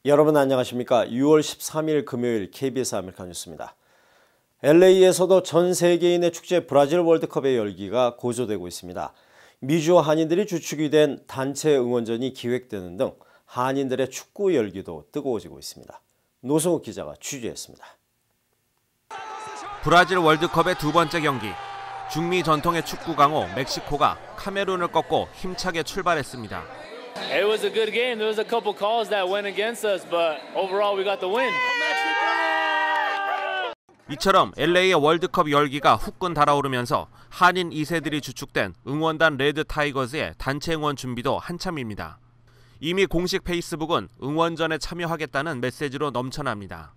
여러분 안녕하십니까? 6월 13일 금요일 KBS 아메리카 뉴스입니다. LA에서도 전 세계인의 축제 브라질 월드컵의 열기가 고조되고 있습니다. 미주 한인들이 주축이 된 단체 응원전이 기획되는 등 한인들의 축구 열기도 뜨거워지고 있습니다. 노승욱 기자가 취재했습니다. 브라질 월드컵의 두 번째 경기. 중미 전통의 축구 강호 멕시코가 카메룬을 꺾고 힘차게 출발했습니다. It was a good game. There was a couple calls that went against us, but overall we got the win. 이처럼 LA의 월드컵 열기가 후끈 달아오르면서 한인 2세들이 주축된 응원단 레드 타이거즈의 단체 응원 준비도 한참입니다. 이미 공식 페이스북은 응원전에 참여하겠다는 메시지로 넘쳐납니다.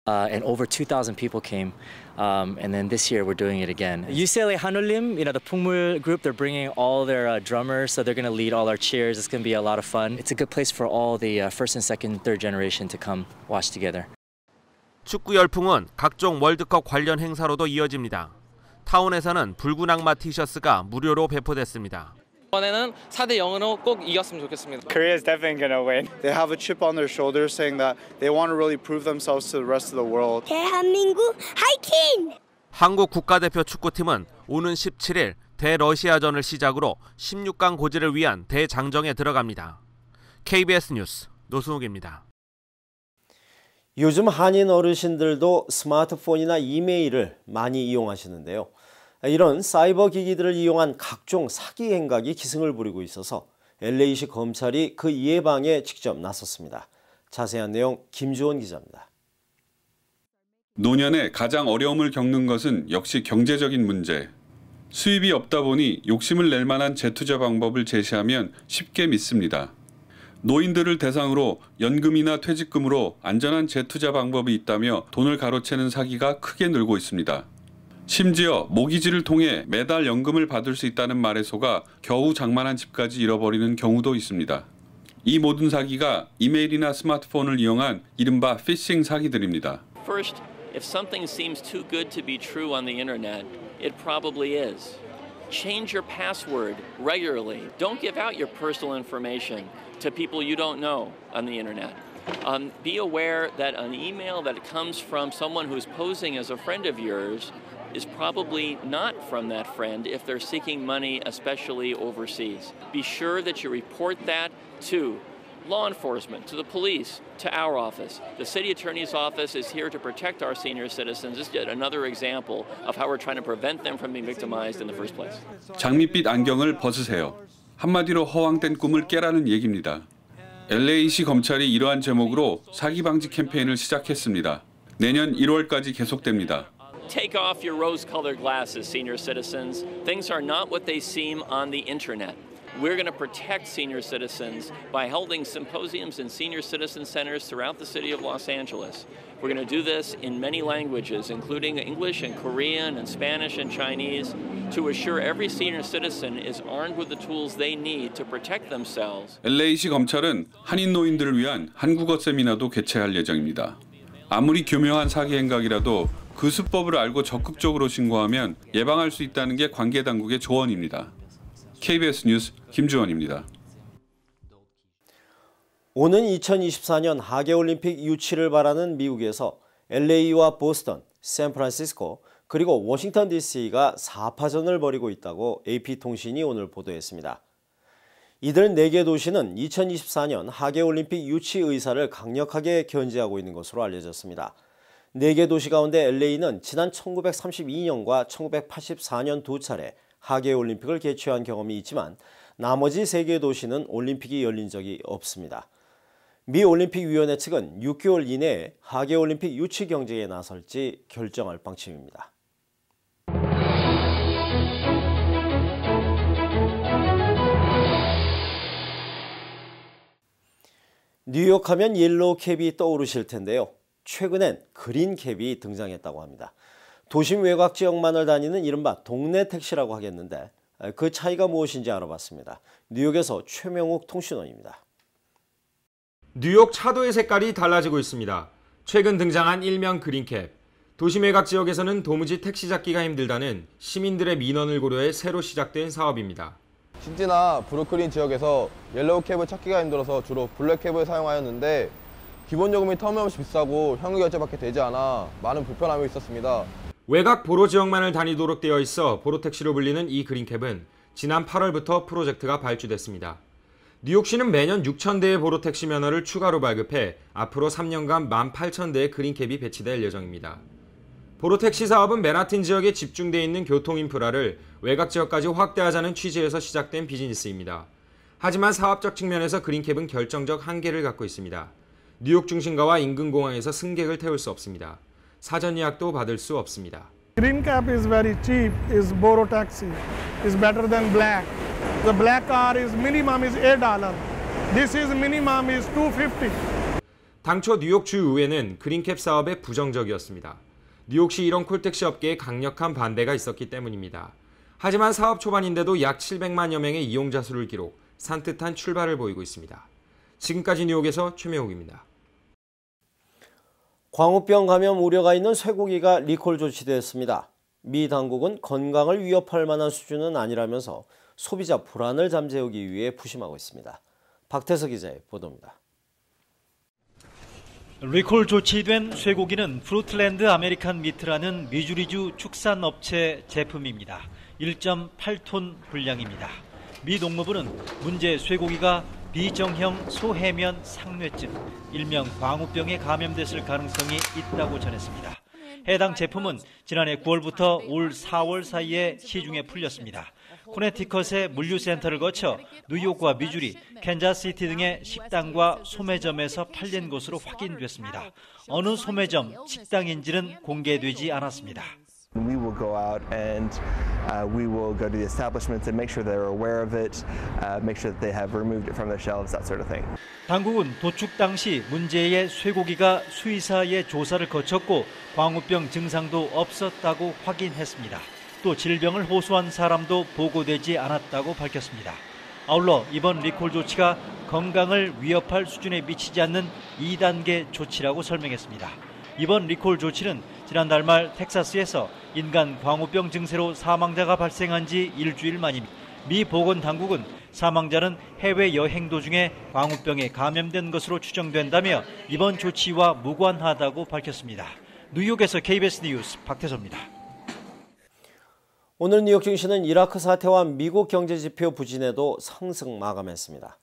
And over 2,000 people came, and then this year we're doing it again. UCLA Hanulim, the 풍물 group, they're bringing all their drummers, so they're going to lead all our cheers. It's going to be a lot of fun. It's a good place for all the first and second, third generation to come watch together. 축구 열풍은 각종 월드컵 관련 행사로도 이어집니다. 타운에서는 붉은 악마 티셔츠가 무료로 배포됐습니다. 이번에는 4대 0으로 꼭 이겼으면 좋겠습니다. Korea is definitely going to win. They have a chip on their shoulders saying that they want to really prove themselves to the rest of the world. 대한민국 화이팅! 한국 국가대표 축구팀은 오는 17일 대러시아전을 시작으로 16강 고지를 위한 대장정에 들어갑니다. KBS 뉴스 노승욱입니다. 요즘 한인 어르신들도 스마트폰이나 이메일을 많이 이용하시는데요. 이런 사이버 기기들을 이용한 각종 사기 행각이 기승을 부리고 있어서 LA시 검찰이 그 예방에 직접 나섰습니다. 자세한 내용 김주원 기자입니다. 노년에 가장 어려움을 겪는 것은 역시 경제적인 문제. 수입이 없다 보니 욕심을 낼 만한 재투자 방법을 제시하면 쉽게 믿습니다. 노인들을 대상으로 연금이나 퇴직금으로 안전한 재투자 방법이 있다며 돈을 가로채는 사기가 크게 늘고 있습니다. 심지어 모기지를 통해 매달 연금을 받을 수 있다는 말에 속아 겨우 장만한 집까지 잃어버리는 경우도 있습니다. 이 모든 사기가 이메일이나 스마트폰을 이용한 이른바 피싱 사기들입니다. First, if something seems too good to be true on the internet, it probably is. Change your password regularly. Don't give out your personal information to people you don't know on the internet. Be aware that an email that comes from someone who's posing as a friend of yours is probably not from that friend if they're seeking money, especially overseas. Be sure that you report that to law enforcement, to the police, to our office. The city attorney's office is here to protect our senior citizens. This is yet another example of how we're trying to prevent them from being victimized in the first place. 장밋빛 안경을 벗으세요. 한마디로 허황된 꿈을 깨라는 얘기입니다. LA시 검찰이 이러한 제목으로 사기 방지 캠페인을 시작했습니다. 내년 1월까지 계속됩니다. Take off your rose-colored glasses, senior citizens. Things are not what they seem on the internet. We're going to protect senior citizens by holding symposiums in senior citizen centers throughout the city of Los Angeles. We're going to do this in many languages, including English and Korean and Spanish and Chinese, to assure every senior citizen is armed with the tools they need to protect themselves. LA시 검찰은 한인 노인들을 위한 한국어 세미나도 개최할 예정입니다. 아무리 교묘한 사기 행각이라도 그 수법을 알고 적극적으로 신고하면 예방할 수 있다는 게 관계 당국의 조언입니다. KBS 뉴스 김주원입니다. 오는 2024년 하계올림픽 유치를 바라는 미국에서 LA와 보스턴, 샌프란시스코, 그리고 워싱턴 DC가 4파전을 벌이고 있다고 AP통신이 오늘 보도했습니다. 이들 4개 도시는 2024년 하계올림픽 유치 의사를 강력하게 견제하고 있는 것으로 알려졌습니다. 4개 도시 가운데 LA는 지난 1932년과 1984년 두 차례 하계올림픽을 개최한 경험이 있지만 나머지 3개 도시는 올림픽이 열린 적이 없습니다. 미 올림픽위원회 측은 6개월 이내에 하계올림픽 유치 경쟁에 나설지 결정할 방침입니다. 뉴욕 하면 옐로우 캡이 떠오르실 텐데요. 최근엔 그린 캡이 등장했다고 합니다. 도심 외곽 지역만을 다니는 이른바 동네 택시라고 하겠는데 그 차이가 무엇인지 알아봤습니다. 뉴욕에서 최명욱 통신원입니다. 뉴욕 차도의 색깔이 달라지고 있습니다. 최근 등장한 일명 그린캡. 도심 외곽 지역에서는 도무지 택시 잡기가 힘들다는 시민들의 민원을 고려해 새로 시작된 사업입니다. 시티나 브루클린 지역에서 옐로우 캡을 찾기가 힘들어서 주로 블랙 캡을 사용하였는데 기본 요금이 터무니없이 비싸고 현금 결제밖에 되지 않아 많은 불편함이 있었습니다. 외곽 보로 지역만을 다니도록 되어 있어 보로택시로 불리는 이 그린캡은 지난 8월부터 프로젝트가 발주됐습니다. 뉴욕시는 매년 6,000대의 보로택시 면허를 추가로 발급해 앞으로 3년간 18,000대의 그린캡이 배치될 예정입니다. 보로택시 사업은 맨하튼 지역에 집중되어 있는 교통인프라를 외곽 지역까지 확대하자는 취지에서 시작된 비즈니스입니다. 하지만 사업적 측면에서 그린캡은 결정적 한계를 갖고 있습니다. 뉴욕 중심가와 인근 공항에서 승객을 태울 수 없습니다. 사전 예약도 받을 수 없습니다. Green cap is very cheap. Is Boro taxi is better than black. The black car is minimum is $8. This is minimum is $2.50. 당초 뉴욕 주의회는 그린캡 사업에 부정적이었습니다. 뉴욕시 이런 콜택시 업계에 강력한 반대가 있었기 때문입니다. 하지만 사업 초반인데도 약 700만여 명의 이용자 수를 기록, 산뜻한 출발을 보이고 있습니다. 지금까지 뉴욕에서 최명욱입니다. 광우병 감염 우려가 있는 쇠고기가 리콜 조치되었습니다. 미 당국은 건강을 위협할 만한 수준은 아니라면서 소비자 불안을 잠재우기 위해 부심하고 있습니다. 박태석 기자의 보도입니다. 리콜 조치된 쇠고기는 프루트랜드 아메리칸 미트라는 미주리주 축산업체 제품입니다. 1.8톤 분량입니다. 미 농무부는 문제 쇠고기가 비정형 소해면 상뇌증, 일명 광우병에 감염됐을 가능성이 있다고 전했습니다. 해당 제품은 지난해 9월부터 올 4월 사이에 시중에 풀렸습니다. 코네티컷의 물류센터를 거쳐 뉴욕과 미주리, 캔자스시티 등의 식당과 소매점에서 팔린 것으로 확인됐습니다. 어느 소매점, 식당인지는 공개되지 않았습니다. We will go out and we will go to the establishments and make sure they're aware of it, make sure that they have removed it from their shelves, that sort of thing. 당국은 도축 당시 문제의 쇠고기가 수의사의 조사를 거쳤고 광우병 증상도 없었다고 확인했습니다. 또 질병을 호소한 사람도 보고되지 않았다고 밝혔습니다. 아울러 이번 리콜 조치가 건강을 위협할 수준에 미치지 않는 2단계 조치라고 설명했습니다. 이번 리콜 조치는 지난달 말 텍사스에서 인간 광우병 증세로 사망자가 발생한 지 일주일 만입니다. 미 보건당국은 사망자는 해외 여행 도중에 광우병에 감염된 것으로 추정된다며 이번 조치와 무관하다고 밝혔습니다. 뉴욕에서 KBS 뉴스 박태서입니다. 오늘 뉴욕 증시는 이라크 사태와 미국 경제지표 부진에도 상승 마감했습니다.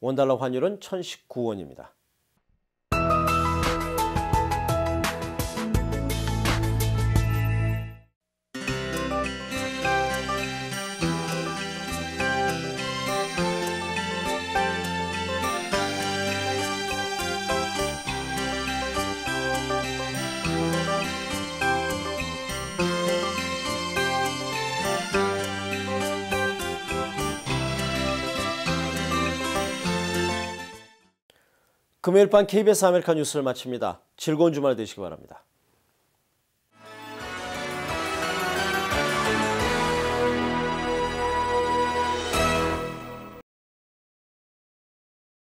원달러 환율은 1019원입니다. 금요일 밤 KBS 아메리카 뉴스를 마칩니다. 즐거운 주말 되시기 바랍니다.